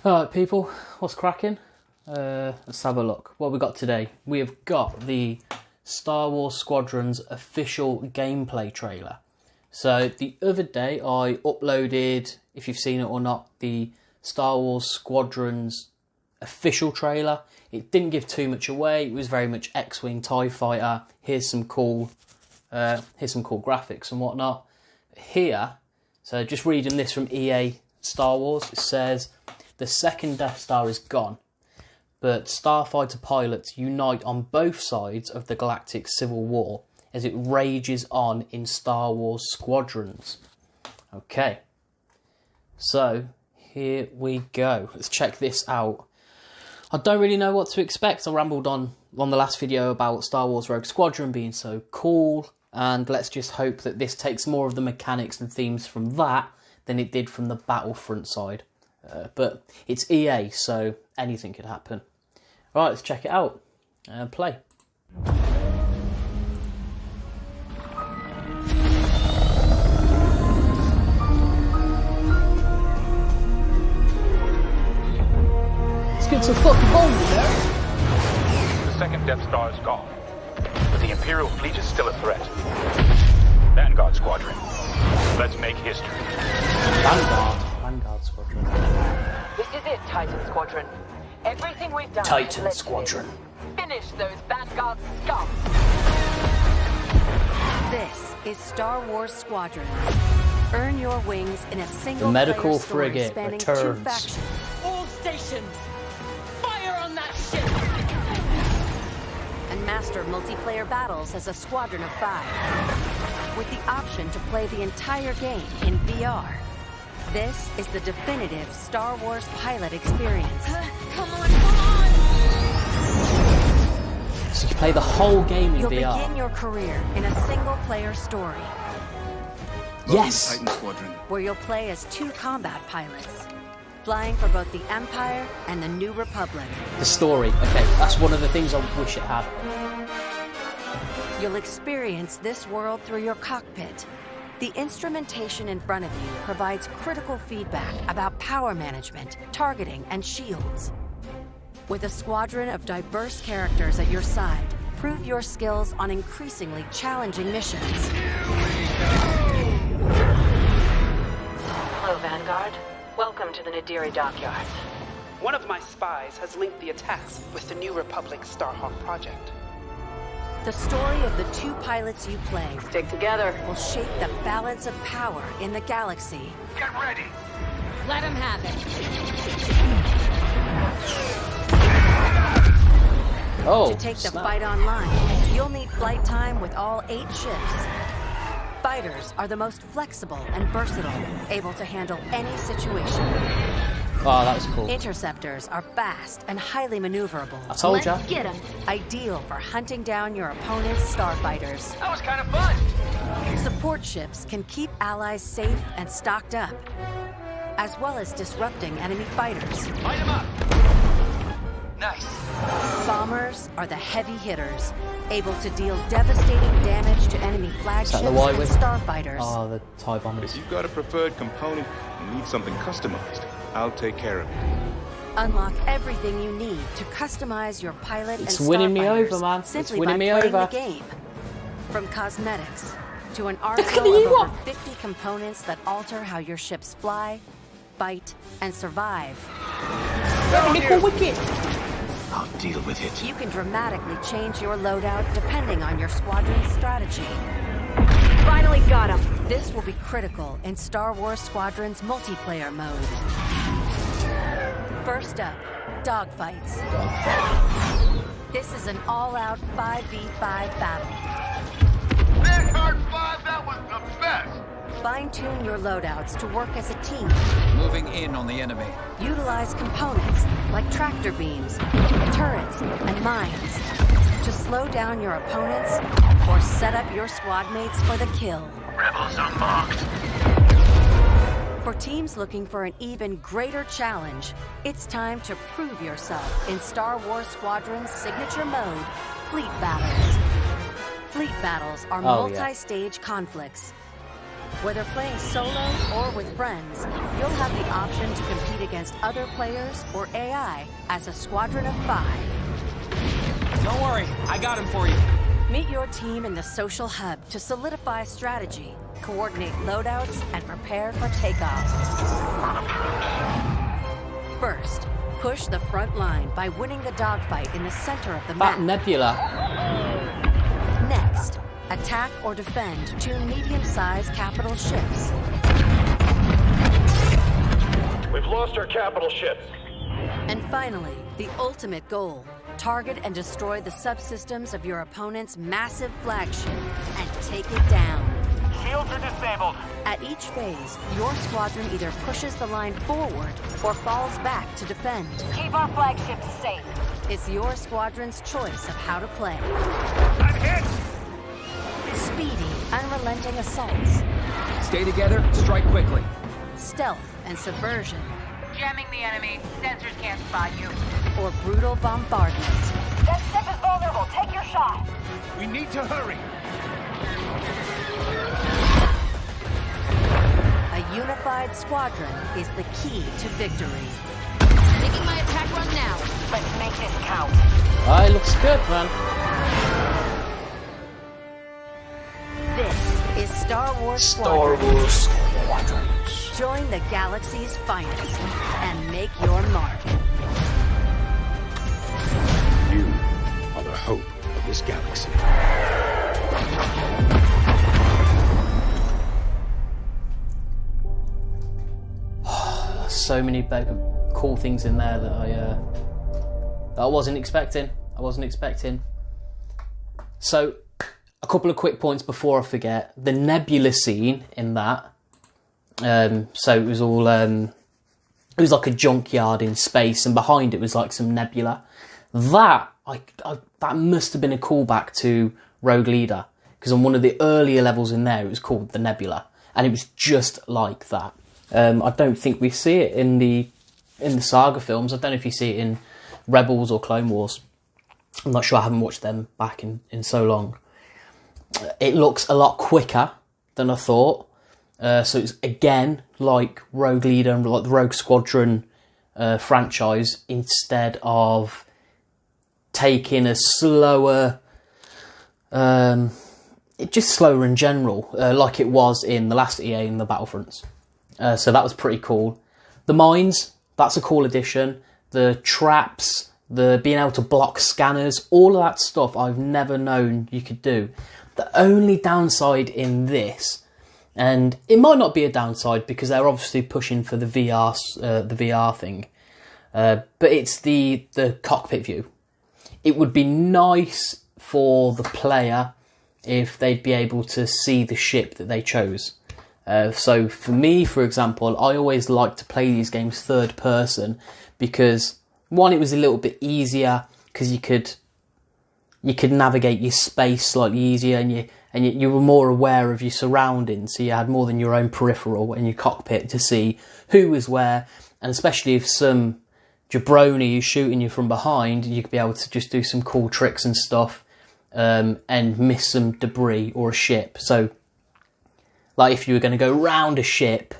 Alright people, what's cracking? Let's have a look. What we got today? We have got the Star Wars Squadrons official gameplay trailer. So the other day I uploaded, if you've seen it or not, the Star Wars Squadrons official trailer. It didn't give too much away. It was very much X-Wing, TIE Fighter. Here's some cool graphics and whatnot. Here, so just reading this from EA Star Wars, it says the second Death Star is gone, but starfighter pilots unite on both sides of the galactic civil war as it rages on in Star Wars Squadrons. Okay, so here we go. Let's check this out. I don't really know what to expect. I rambled on the last video about Star Wars Rogue Squadron being so cool, and let's just hope that this takes more of the mechanics and themes from that than it did from the Battlefront side. But it's EA, so anything could happen. Right, let's check it out. Play. Let's get some fucking bombs there. The second Death Star is gone, but the Imperial fleet is still a threat. Vanguard Squadron. Let's make history. Vanguard Squadron. This is it, Titan Squadron. Everything we've done. Titan Squadron. Finish those Vanguard scum. This is Star Wars Squadron. Earn your wings in a single The medical story frigate spanning returns. 2 factions. All stations, fire on that ship. And master multiplayer battles as a squadron of 5. With the option to play the entire game in VR. This is the definitive Star Wars pilot experience. Come on! So you play the whole game in You'll VR. begin your career in a single-player story. Yes! Titan Squadron. Where you'll play as 2 combat pilots. Flying for both the Empire and the New Republic. The story. Okay, that's one of the things I wish it had. You'll experience this world through your cockpit. The instrumentation in front of you provides critical feedback about power management, targeting, and shields. With a squadron of diverse characters at your side, prove your skills on increasingly challenging missions. Hello, Vanguard. Welcome to the Nadiri dockyards. One of my spies has linked the attacks with the New Republic Starhawk project. The story of the 2 pilots you play Stick together. will shape the balance of power in the galaxy. Get ready! Let him have it. Oh, To take the snap. fight online, you'll need flight time with all 8 ships. Fighters are the most flexible and versatile, able to handle any situation. Oh, that was cool. Interceptors are fast and highly maneuverable. I told ya. Get him. Ideal for hunting down your opponent's starfighters. That was kind of fun! Support ships can keep allies safe and stocked up, as well as disrupting enemy fighters. Light him up! Nice. Bombers are the heavy hitters, able to deal devastating damage to enemy flagships the and Y-wing? starfighters. Oh, the TIE bombers. If you've got a preferred component and need something customized, I'll take care of it. Unlock everything you need to customize your pilot It's and winning me starfighters over, man. It's simply winning by me playing over. the game. From cosmetics to an at arsenal you, of over what? 50 components that alter how your ships fly, fight, and survive. Nickel Wicket! I'll deal with it. You can dramatically change your loadout depending on your squadron's strategy. Finally got him. This will be critical in Star Wars Squadron's multiplayer mode. First up, dogfights. This is an all-out 5v5 battle. Vanguard 5, that was the best! Fine-tune your loadouts to work as a team. Moving in on the enemy. Utilize components like tractor beams, turrets, and mines to slow down your opponents or set up your squad mates for the kill. Rebels unmarked. For teams looking for an even greater challenge, it's time to prove yourself in Star Wars Squadron's signature mode, Fleet Battles. Fleet battles are Oh, yeah. multi-stage conflicts. Whether playing solo or with friends, you'll have the option to compete against other players or AI as a squadron of 5. Don't worry, I got him for you. Meet your team in the social hub to solidify strategy, coordinate loadouts, and prepare for takeoff. First, push the front line by winning the dogfight in the center of the map. That nebula. Next, attack or defend 2 medium-sized capital ships. We've lost our capital ships. And finally, the ultimate goal. Target and destroy the subsystems of your opponent's massive flagship and take it down. Shields are disabled. At each phase, your squadron either pushes the line forward or falls back to defend. Keep our flagships safe. It's your squadron's choice of how to play. I'm hit! Speedy, unrelenting assaults. Stay together, strike quickly. Stealth and subversion. Jamming the enemy. Sensors can't spot you. Or brutal bombardment. That ship is vulnerable. Take your shot. We need to hurry. A unified squadron is the key to victory. Taking my attack run now. Let's make this count. Oh, it looks good, man. This is Star Wars Star Squadrons. Wars Squadrons. Join the galaxy's finest and make your mark. You are the hope of this galaxy. So many cool things in there that I wasn't expecting. So, a couple of quick points before I forget. The nebula scene in that. So it was all it was like a junkyard in space, and behind it was like some nebula. That that must have been a callback to Rogue Leader, because on one of the earlier levels in there, it was called the Nebula, and it was just like that. I don't think we see it in the Saga films. I don't know if you see it in Rebels or Clone Wars. I'm not sure. I haven't watched them back in so long. It looks a lot quicker than I thought. So it's again like Rogue Leader and like the Rogue Squadron franchise, instead of taking a slower, just slower in general, like it was in the last EA and the Battlefronts. So that was pretty cool. The mines, that's a cool addition. The traps, the being able to block scanners, all of that stuff I've never known you could do. The only downside in this, and it might not be a downside because they're obviously pushing for the VR thing, but it's the cockpit view. It would be nice for the player if they'd be able to see the ship that they chose. So for me, for example, I always like to play these games third person because, one, it was a little bit easier because you could navigate your space slightly easier, and you were more aware of your surroundings, so you had more than your own peripheral in your cockpit to see who was where, and especially if some jabroni is shooting you from behind, you could be able to just do some cool tricks and stuff, and miss some debris or a ship. So, like if you were going to go round a ship,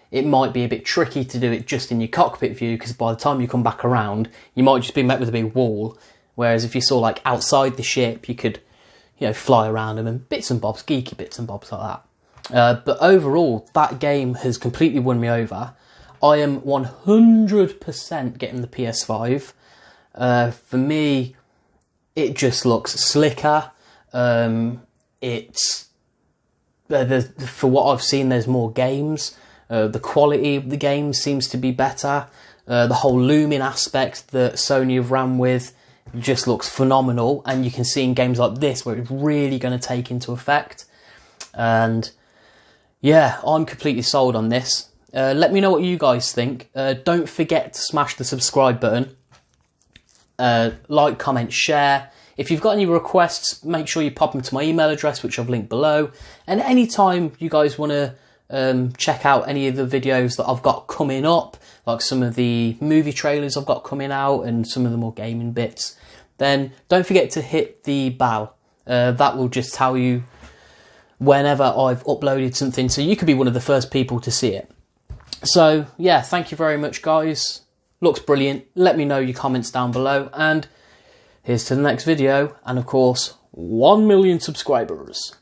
it might be a bit tricky to do it just in your cockpit view, because by the time you come back around, you might just be met with a big wall. Whereas if you saw like outside the ship, you could, fly around them and bits and bobs, geeky bits and bobs like that. But overall, that game has completely won me over. I am 100% getting the PS5. For me, it just looks slicker. It's for what I've seen, there's more games. The quality of the game seems to be better. The whole looming aspect that Sony have ran with just looks phenomenal, and you can see in games like this where it's really going to take into effect. And yeah, I'm completely sold on this. Let me know what you guys think. Don't forget to smash the subscribe button. Like, comment, share. If you've got any requests, make sure you pop them to my email address, which I've linked below. And anytime you guys want to check out any of the videos that I've got coming up, like some of the movie trailers I've got coming out and some of the more gaming bits, then don't forget to hit the bell. That will just tell you whenever I've uploaded something, so you could be one of the first people to see it. So yeah, thank you very much, guys. Looks brilliant. Let me know your comments down below, and here's to the next video, and of course, 1 million subscribers.